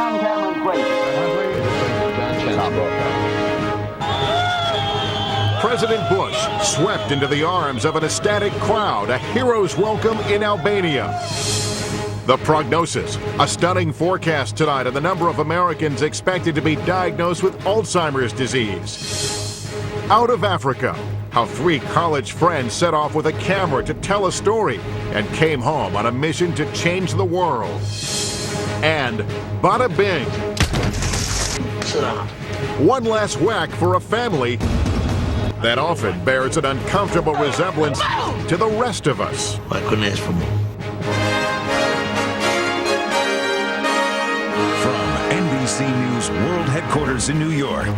on camera, great. President Bush swept into the arms of an ecstatic crowd, a hero's welcome in Albania. The prognosis, a stunning forecast tonight of the number of Americans expected to be diagnosed with Alzheimer's disease. Out of Africa, how 3 college friends set off with a camera to tell a story and came home on a mission to change the world. And bada bing. One last whack for a family that often bears an uncomfortable resemblance to the rest of us. I couldn't ask for more. NBC News World Headquarters in New York.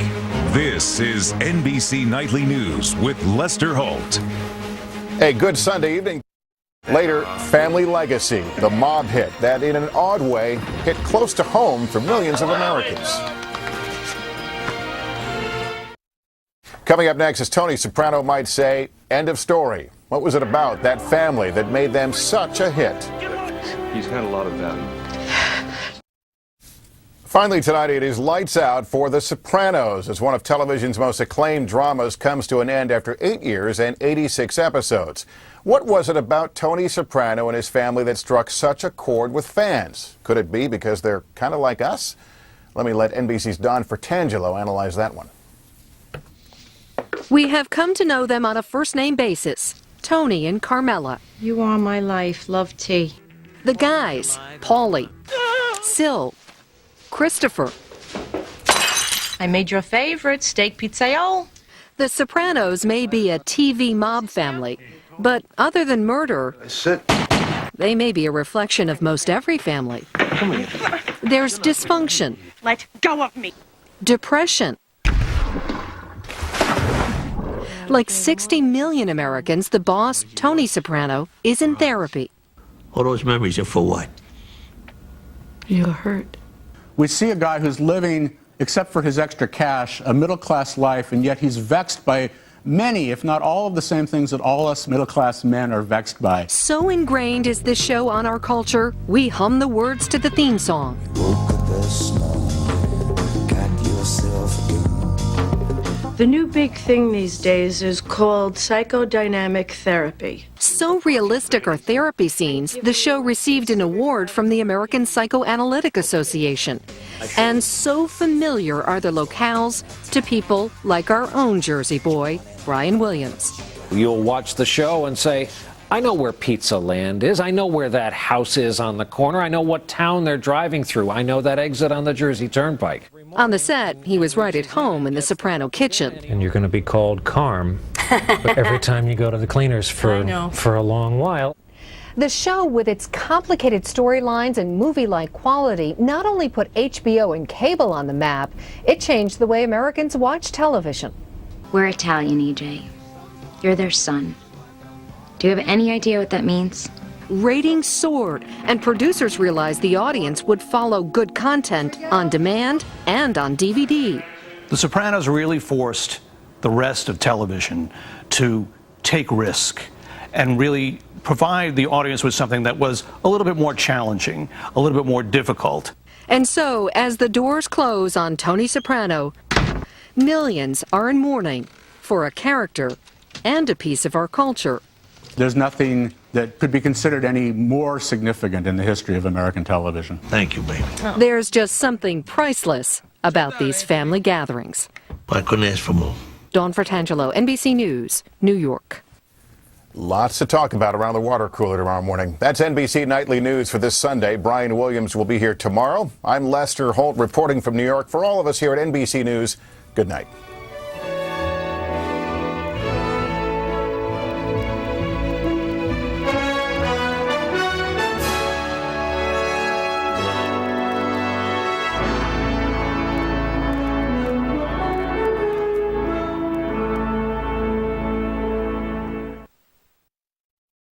This is NBC Nightly News with Lester Holt. Hey, good Sunday evening. Later, Family Legacy, the mob hit that in an odd way hit close to home for millions of Americans. Coming up next, as Tony Soprano might say, end of story. What was it about, that family, that made them such a hit? He's had a lot of value. Finally tonight, it is lights out for The Sopranos as one of television's most acclaimed dramas comes to an end after 8 years and 86 episodes. What was it about Tony Soprano and his family that struck such a chord with fans? Could it be because they're kind of like us? Let me let NBC's Don Fratangelo analyze that one. We have come to know them on a first-name basis, Tony and Carmela. You are my life, love T. The guys, Paulie, Sil, Christopher. I made your favorite, steak pizzaiole. The Sopranos may be a TV mob family, but other than murder, they may be a reflection of most every family. There's dysfunction. Let go of me. Depression. Like 60 million Americans, the boss, Tony Soprano, is in therapy. All those memories are for what? You're hurt. We see a guy who's living, except for his extra cash, a middle-class life, and yet he's vexed by many, if not all, of the same things that all us middle-class men are vexed by. So ingrained is this show on our culture, we hum the words to the theme song. The new big thing these days is called psychodynamic therapy. So realistic are therapy scenes, the show received an award from the American Psychoanalytic Association. And so familiar are the locales to people like our own Jersey boy, Brian Williams. You'll watch the show and say, I know where Pizza Land is. I know where that house is on the corner. I know what town they're driving through. I know that exit on the Jersey Turnpike. On the set, he was right at home in the Soprano kitchen. And you're going to be called Carm every time you go to the cleaners for a long while. The show, with its complicated storylines and movie-like quality, not only put HBO and cable on the map, it changed the way Americans watch television. We're Italian, EJ. You're their son. Do you have any idea what that means? Ratings soared, and producers realized the audience would follow good content on demand and on DVD. The Sopranos really forced the rest of television to take risk and really provide the audience with something that was a little bit more challenging, a little bit more difficult. And so, as the doors close on Tony Soprano, millions are in mourning for a character and a piece of our culture. There's nothing that could be considered any more significant in the history of American television. Thank you, baby. There's just something priceless about these family gatherings. I couldn't ask for more. Dawn Fratangelo, NBC News, New York. Lots to talk about around the water cooler tomorrow morning. That's NBC Nightly News for this Sunday. Brian Williams will be here tomorrow. I'm Lester Holt reporting from New York. For all of us here at NBC News, good night.